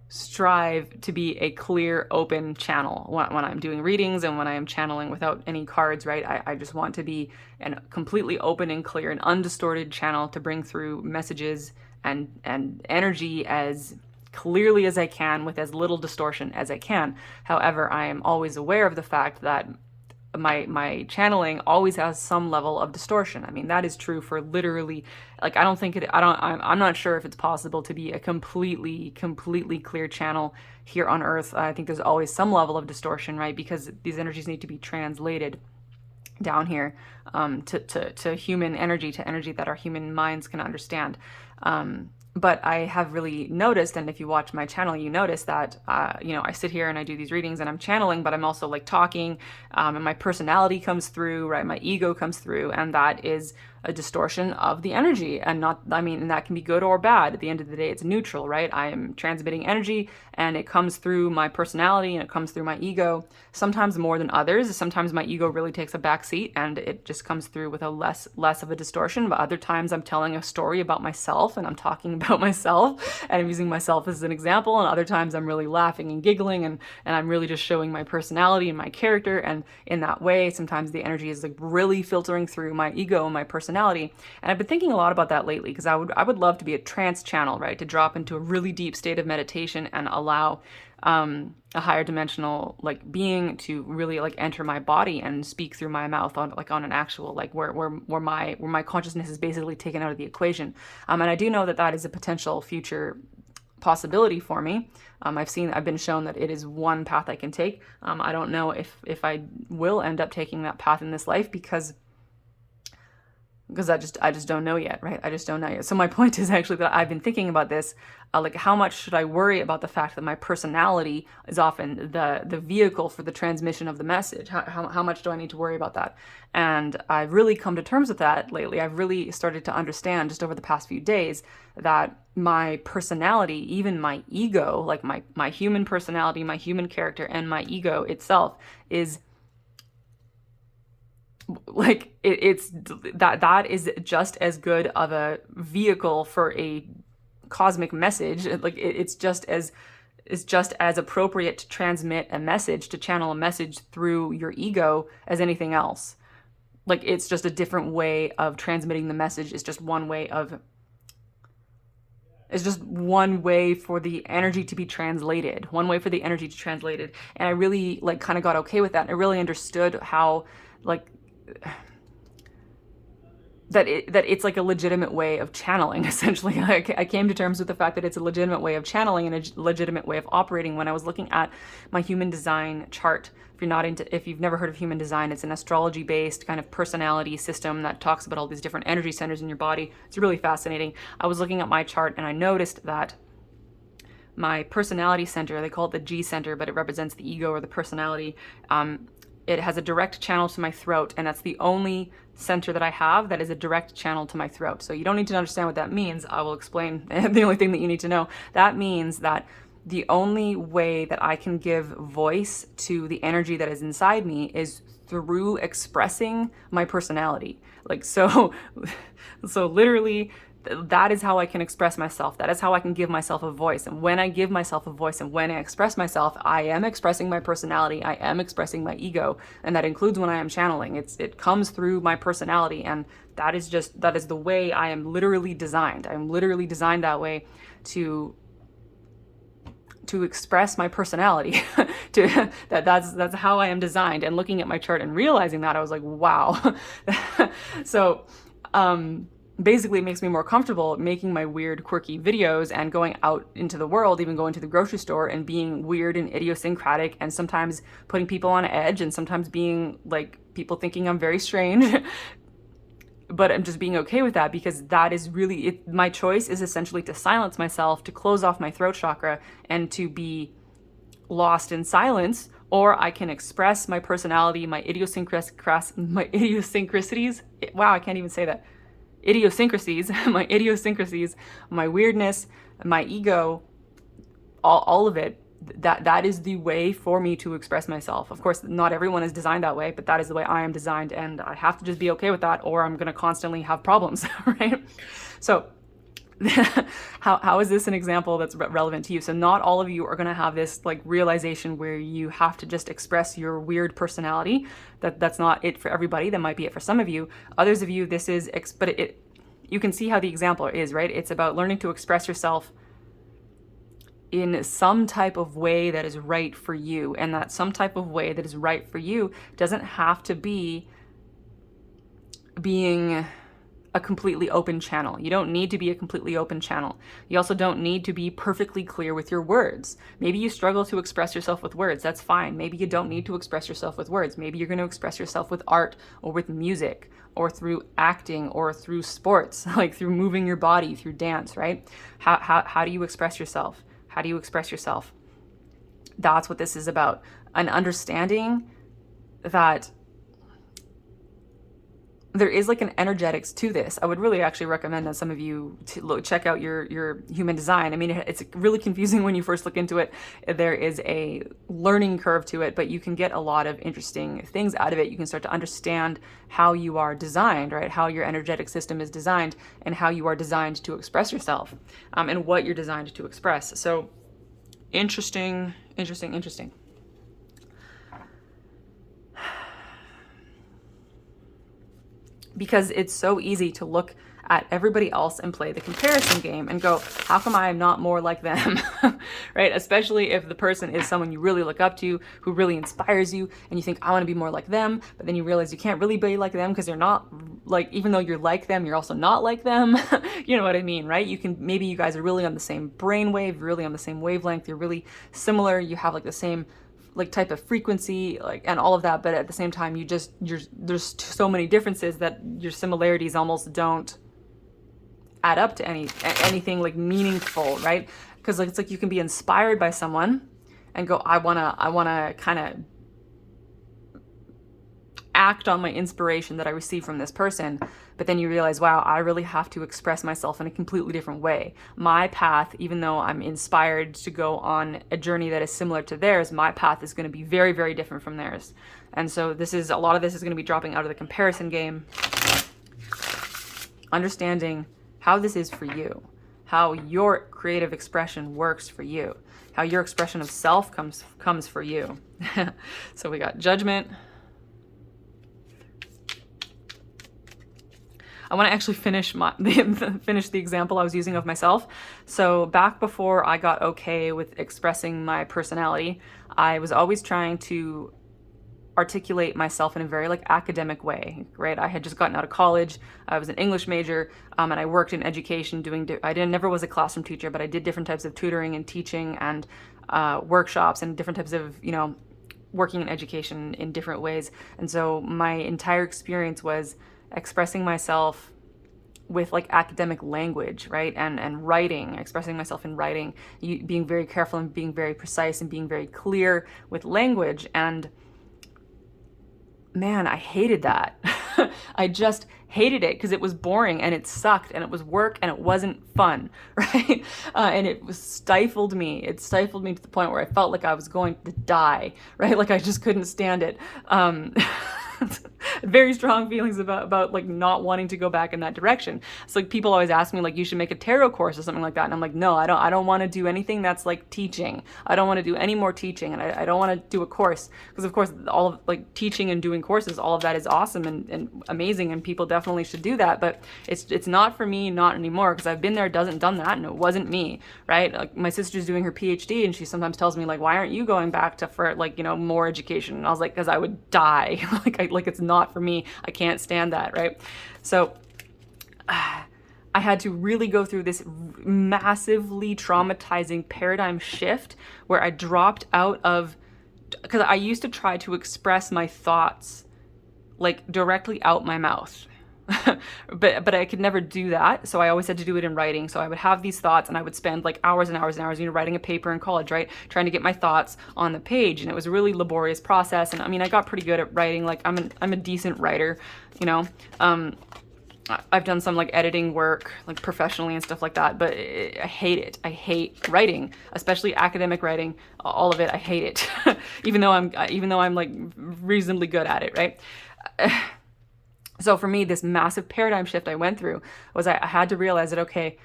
strive to be a clear, open channel when I'm doing readings and when I am channeling without any cards, right? I just want to be a completely open and clear and undistorted channel to bring through messages and energy as clearly as I can with as little distortion as I can. However, I am always aware of the fact that my channeling always has some level of distortion. I mean, that is true for literally, I'm not sure if it's possible to be a completely clear channel here on Earth. I think there's always some level of distortion, right? Because these energies need to be translated down here to human energy, to energy that our human minds can understand. But I have really noticed, and if you watch my channel, you notice that, I sit here and I do these readings and I'm channeling, but I'm also talking, and my personality comes through, right? My ego comes through, and that is a distortion of the energy, and that can be good or bad. At the end of the day, it's neutral, right? I am transmitting energy and it comes through my personality and it comes through my ego, sometimes more than others. Sometimes my ego really takes a back seat and it just comes through with a less of a distortion. But other times I'm telling a story about myself and I'm talking about myself and I'm using myself as an example. And other times I'm really laughing and giggling and I'm really just showing my personality and my character. And in that way, sometimes the energy is really filtering through my ego and my personality. And I've been thinking a lot about that lately because I would love to be a trance channel, right? To drop into a really deep state of meditation and allow a higher dimensional being to really enter my body and speak through my mouth on an actual where my consciousness is basically taken out of the equation. And I do know that is a potential future possibility for me. I've been shown that it is one path I can take. I don't know if I will end up taking that path in this life because I just don't know yet, right? I just don't know yet. So my point is actually that I've been thinking about this, how much should I worry about the fact that my personality is often the vehicle for the transmission of the message? How much do I need to worry about that? And I've really come to terms with that lately. I've really started to understand just over the past few days that my personality, even my ego, my human personality, my human character, and my ego itself is it's that is just as good of a vehicle for a cosmic message. It's just as appropriate to transmit a message, to channel a message through your ego as anything else. like it's just a different way of transmitting the message. It's just one way for the energy to be translated, one way for the energy to translate it. And I really like kind of got okay with that. I really understood how like that it's like a legitimate way of channeling. Essentially, I came to terms with the fact that it's a legitimate way of channeling and a legitimate way of operating when I was looking at my human design chart. If you've never heard of human design, it's an astrology based kind of personality system that talks about all these different energy centers in your body. It's really fascinating. I was looking at my chart and I noticed that my personality center, they call it the G center, but it represents the ego or the personality. It has a direct channel to my throat, and that's the only center that I have that is a direct channel to my throat. So you don't need to understand what that means. I will explain the only thing that you need to know. That means that the only way that I can give voice to the energy that is inside me is through expressing my personality. Like, so literally, that is how I can express myself. That is how I can give myself a voice. And when I give myself a voice and when I express myself, I am expressing my personality. I am expressing my ego. And that includes when I am channeling. It comes through my personality. And that is the way I am literally designed. I'm literally designed that way to express my personality. That's how I am designed. And looking at my chart and realizing that, I was like, wow. So, basically it makes me more comfortable making my weird, quirky videos and going out into the world, even going to the grocery store and being weird and idiosyncratic and sometimes putting people on edge and sometimes being like people thinking I'm very strange. But I'm just being okay with that because that is really it. My choice is essentially to silence myself, to close off my throat chakra and to be lost in silence, or I can express my personality, my idiosyncrasies. Wow, I can't even say that. Idiosyncrasies, my weirdness, my ego, all of it. That is the way for me to express myself. Of course, not everyone is designed that way, but that is the way I am designed, and I have to just be okay with that, or I'm going to constantly have problems, right? So how is this an example that's relevant to you? So not all of you are going to have this like realization where you have to just express your weird personality. That's not it for everybody. That might be it for some of you. Others of you, this is, but you can see how the example is, right? It's about learning to express yourself in some type of way that is right for you. And that some type of way that is right for you doesn't have to be being a completely open channel. You don't need to be a completely open channel. You also don't need to be perfectly clear with your words. Maybe you struggle to express yourself with words. That's fine. Maybe you don't need to express yourself with words. Maybe you're going to express yourself with art or with music or through acting or through sports, like through moving your body, through dance, right? How do you express yourself? How do you express yourself? That's what this is about. An understanding that there is like an energetics to this. I would really actually recommend that some of you check out your human design. I mean, it's really confusing when you first look into it. There is a learning curve to it, but you can get a lot of interesting things out of it. You can start to understand how you are designed, right? How your energetic system is designed and how you are designed to express yourself, and what you're designed to express. So interesting. Because it's so easy to look at everybody else and play the comparison game and go, how come I am not more like them? Right? Especially if the person is someone you really look up to, who really inspires you, and you think, I want to be more like them, but then you realize you can't really be like them because they're not like, even though you're like them, you're also not like them. You know what I mean, right? Maybe you guys are really on the same brainwave, really on the same wavelength, you're really similar, you have like the same like type of frequency, like, and all of that, but at the same time, there's so many differences that your similarities almost don't add up to anything like meaningful, right? Because like, it's like you can be inspired by someone and go, I wanna kind of act on my inspiration that I receive from this person, but then you realize, wow, I really have to express myself in a completely different way. My path, even though I'm inspired to go on a journey that is similar to theirs, my path is going to be very, very different from theirs. And so a lot of this is going to be dropping out of the comparison game, understanding how this is for you, how your creative expression works for you, how your expression of self comes for you. So we got judgment, I want to actually finish finish the example I was using of myself. So back before I got okay with expressing my personality, I was always trying to articulate myself in a very like academic way, right? I had just gotten out of college. I was an English major, and I worked in education I never was a classroom teacher, but I did different types of tutoring and teaching and workshops and different types of, working in education in different ways. And so my entire experience was expressing myself with like academic language, right? And writing, expressing myself in writing, being very careful and being very precise and being very clear with language. And man, I hated that. I just hated it because it was boring and it sucked and it was work and it wasn't fun, right? And it was stifled me. It stifled me to the point where I felt like I was going to die, right? Like I just couldn't stand it. Very strong feelings about like not wanting to go back in that direction. It's like people always ask me like, you should make a tarot course or something like that, and I'm like, no, I don't want to do anything that's like teaching. I don't want to do any more teaching, and I don't want to do a course, because of course all of like teaching and doing courses, all of that is awesome and amazing, and people definitely should do that, but it's not for me, not anymore, because I've been there, done that, and it wasn't me, right? Like my sister's doing her PhD, and she sometimes tells me like, why aren't you going back to for like, more education? And I was like, because I would die. like it's not for me. I can't stand that, right? So I had to really go through this massively traumatizing paradigm shift where I dropped out of, because I used to try to express my thoughts like directly out my mouth. but I could never do that, so I always had to do it in writing. So I would have these thoughts and I would spend like hours and hours and hours, writing a paper in college, right, trying to get my thoughts on the page, and it was a really laborious process. And I mean, I got pretty good at writing. Like I'm a decent writer, I've done some like editing work like professionally and stuff like that, but I hate it. I hate writing, especially academic writing, all of it. I hate it. even though I'm like reasonably good at it, right? So for me, this massive paradigm shift I went through was I had to realize that, okay,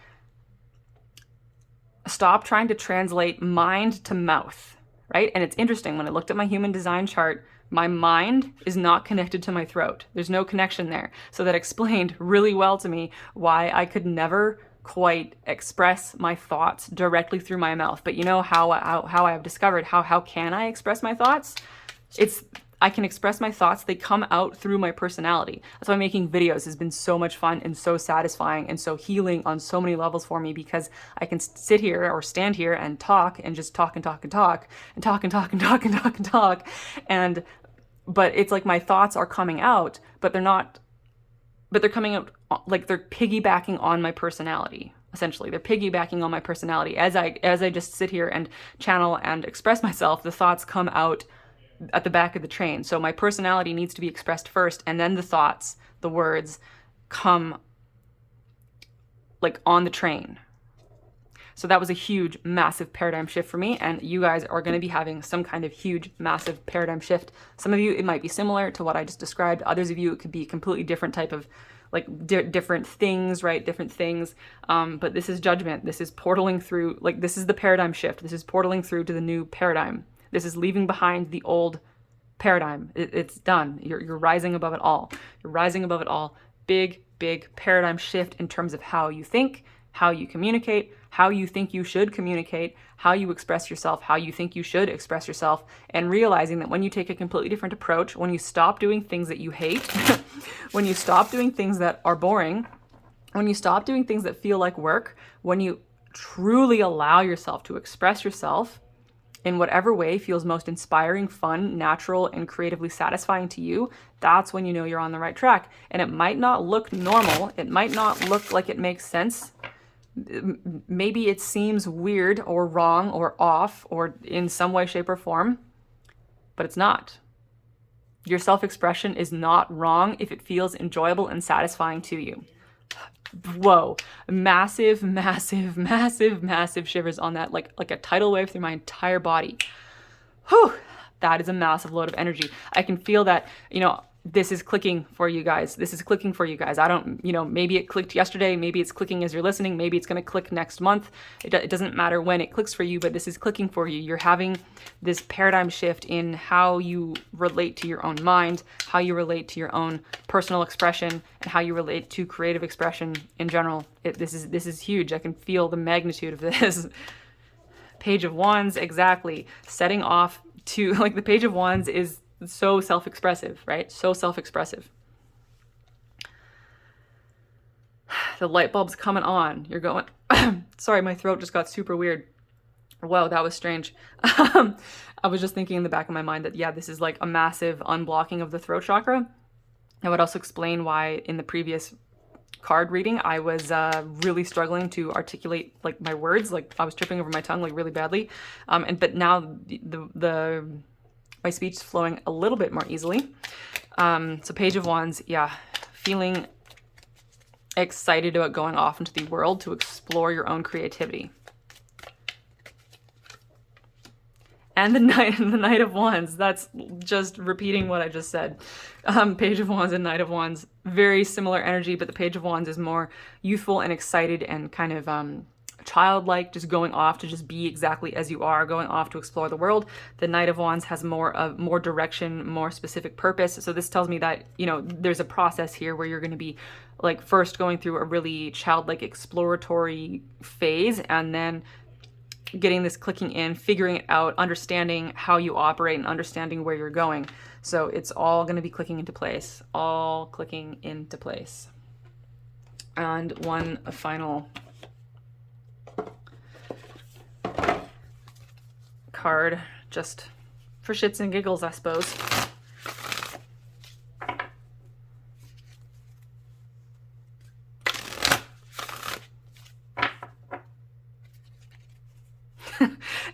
stop trying to translate mind to mouth, right? And it's interesting, when I looked at my human design chart, my mind is not connected to my throat. There's no connection there. So that explained really well to me why I could never quite express my thoughts directly through my mouth. But how I have discovered how can I express my thoughts? I can express my thoughts. They come out through my personality. That's why making videos has been so much fun and so satisfying and so healing on so many levels for me, because I can sit here or stand here and talk and just talk and talk and talk and talk and talk and talk and talk and talk. But it's like my thoughts are coming out, but they're coming out like they're piggybacking on my personality. Essentially, they're piggybacking on my personality. As I just sit here and channel and express myself, the thoughts come out at the back of the train. So my personality needs to be expressed first, and then the thoughts, the words, come like on the train. So that was a huge, massive paradigm shift for me, and you guys are going to be having some kind of huge, massive paradigm shift. Some of you, it might be similar to what I just described. Others of you, it could be a completely different type of like different things, right? Different things. But this is judgment. This is portaling through, like this is the paradigm shift. This is portaling through to the new paradigm. This is leaving behind the old paradigm. It's done. You're rising above it all. You're rising above it all. Big, big paradigm shift in terms of how you think, how you communicate, how you think you should communicate, how you express yourself, how you think you should express yourself, and realizing that when you take a completely different approach, when you stop doing things that you hate, when you stop doing things that are boring, when you stop doing things that feel like work, when you truly allow yourself to express yourself in whatever way feels most inspiring, fun, natural, and creatively satisfying to you, that's when you know you're on the right track. And it might not look normal. It might not look like it makes sense. Maybe it seems weird or wrong or off or in some way, shape, or form, but it's not. Your self-expression is not wrong if it feels enjoyable and satisfying to you. Whoa, massive, massive, massive, massive shivers on that, like a tidal wave through my entire body. Whew, that is a massive load of energy. I can feel that, this is clicking for you guys. This is clicking for you guys. I don't, maybe it clicked yesterday. Maybe it's clicking as you're listening. Maybe it's going to click next month. It doesn't matter when it clicks for you, but this is clicking for you. You're having this paradigm shift in how you relate to your own mind, how you relate to your own personal expression, and how you relate to creative expression in general. This is huge. I can feel the magnitude of this. Page of Wands, exactly. Setting off to, like, the Page of Wands is so self-expressive, right? So self-expressive. The light bulb's coming on. You're going, sorry, my throat just got super weird. Whoa, that was strange. I was just thinking in the back of my mind that, yeah, this is like a massive unblocking of the throat chakra. I would also explain why in the previous card reading I was really struggling to articulate like my words, like I was tripping over my tongue like really badly. But now my speech is flowing a little bit more easily. So Page of Wands, yeah, feeling excited about going off into the world to explore your own creativity. And the Knight of Wands, that's just repeating what I just said. Page of Wands and Knight of Wands, very similar energy, but the Page of Wands is more youthful and excited and kind of childlike, just going off to just be exactly as you are, going off to explore the world. The Knight of Wands has more direction, more specific purpose. So this tells me that, there's a process here where you're going to be like first going through a really childlike exploratory phase, and then getting this clicking in, figuring it out, understanding how you operate and understanding where you're going. So it's all going to be clicking into place, all clicking into place. And one final card, just for shits and giggles, I suppose.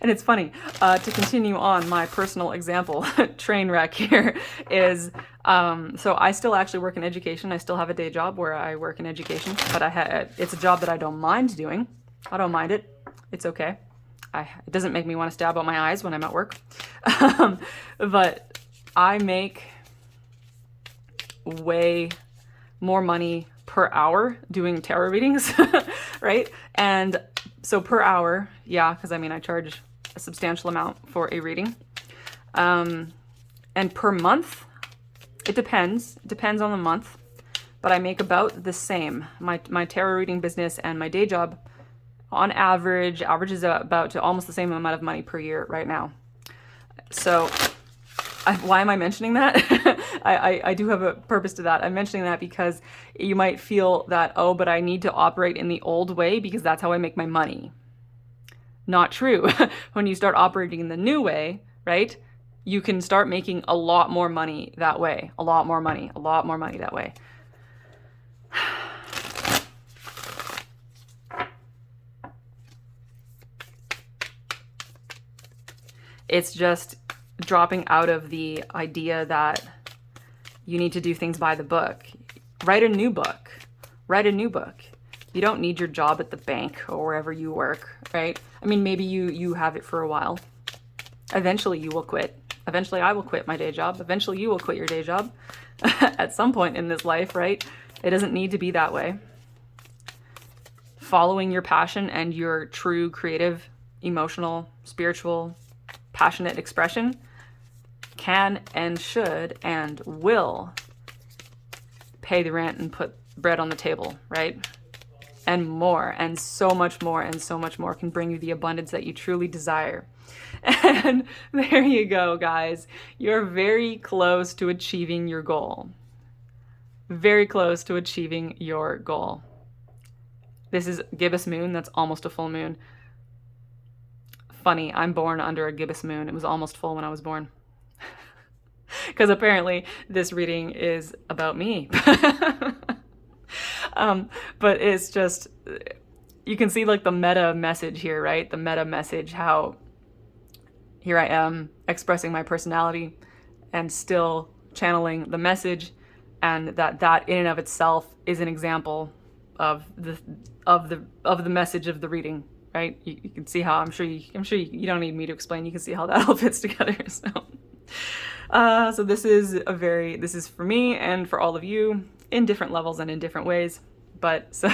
And it's funny, to continue on my personal example, train wreck here is, so I still actually work in education. I still have a day job where I work in education, but it's a job that I don't mind doing. I don't mind it. It's okay. It doesn't make me want to stab out my eyes when I'm at work. But I make way more money per hour doing tarot readings, right? And so per hour, yeah, because I charge a substantial amount for a reading. And per month, it depends. It depends on the month, but I make about the same. My tarot reading business and my day job, on average, averages about to almost the same amount of money per year right now. So why am I mentioning that? I do have a purpose to that. I'm mentioning that because you might feel that, oh, but I need to operate in the old way because that's how I make my money. Not true. When you start operating in the new way, right, you can start making a lot more money that way. A lot more money that way. It's just dropping out of the idea that you need to do things by the book. Write a new book. Write a new book. You don't need your job at the bank or wherever you work, right? Maybe you have it for a while. Eventually you will quit. Eventually I will quit my day job. Eventually you will quit your day job at some point in this life, right? It doesn't need to be that way. Following your passion and your true creative, emotional, spiritual, passionate expression can and should and will pay the rent and put bread on the table, right? And more, and so much more, and so much more can bring you the abundance that you truly desire. And there you go, guys. You're very close to achieving your goal. Very close to achieving your goal. This is gibbous moon. That's almost a full moon. Funny, I'm born under a gibbous moon. It was almost full when I was born. Because apparently this reading is about me. But it's just, you can see like the meta message here, right? The meta message, how here I am expressing my personality and still channeling the message, and that in and of itself is an example of the message of the reading, right? You can see how, I'm sure you don't need me to explain. You can see how that all fits together. So So this is for me and for all of you in different levels and in different ways. But so,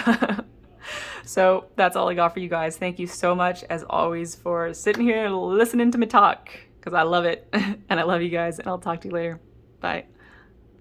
so that's all I got for you guys. Thank you so much, as always, for sitting here listening to me talk, because I love it. And I love you guys, and I'll talk to you later. Bye.